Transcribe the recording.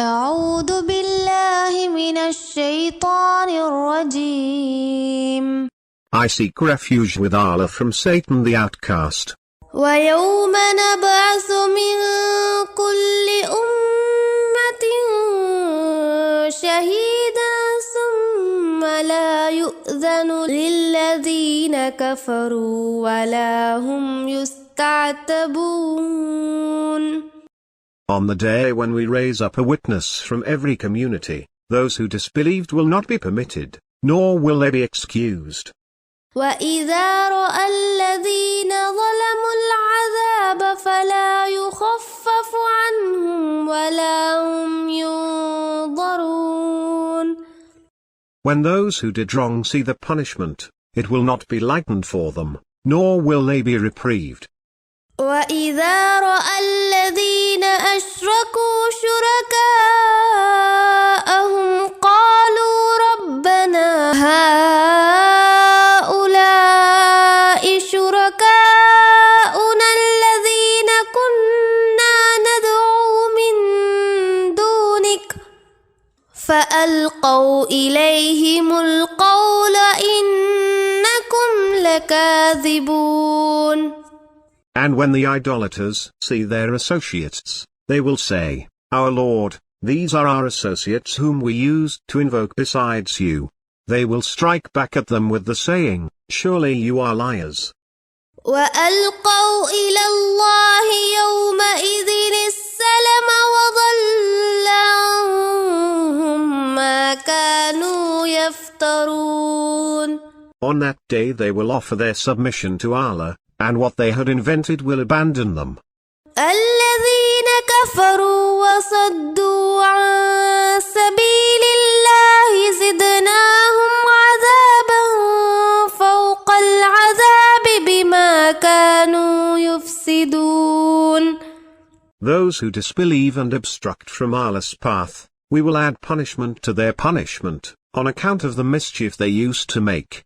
أعوذ بالله من الشيطان الرجيم. I seek refuge with Allah from Satan the outcast. ويوم نبعث من كل أمة شهيدا ثم لا يؤذن للذين كفروا ولا هم يستعتبون. On the day when we raise up a witness from every community, those who disbelieved will not be permitted, nor will they be excused. وإذا رأى الذين ظلموا العذاب فلا يخفف عنهم ولا هم ينظرون. When those who did wrong see the punishment, it will not be lightened for them, nor will they be reprieved. وإذا رأى الذين أشركوا شركاءهم قالوا ربنا هؤلاء شركاؤنا الذين كنا ندعو من دونك فألقوا إليهم القول إنكم لكاذبون. And when the idolaters see their associates, they will say, Our Lord, these are our associates whom we used to invoke besides you. They will strike back at them with the saying, Surely you are liars. وألقوا إلى الله يومئذ السلم وضل عنهم ما كانوا يفترون. On that day they will offer their submission to Allah, and what they had invented will abandon them. الذين كفروا وصدوا عن سبيل الله زدناهم عذابا فوق العذاب بما كانوا يفسدون. Those who disbelieve and obstruct from Allah's path, we will add punishment to their punishment, on account of the mischief they used to make.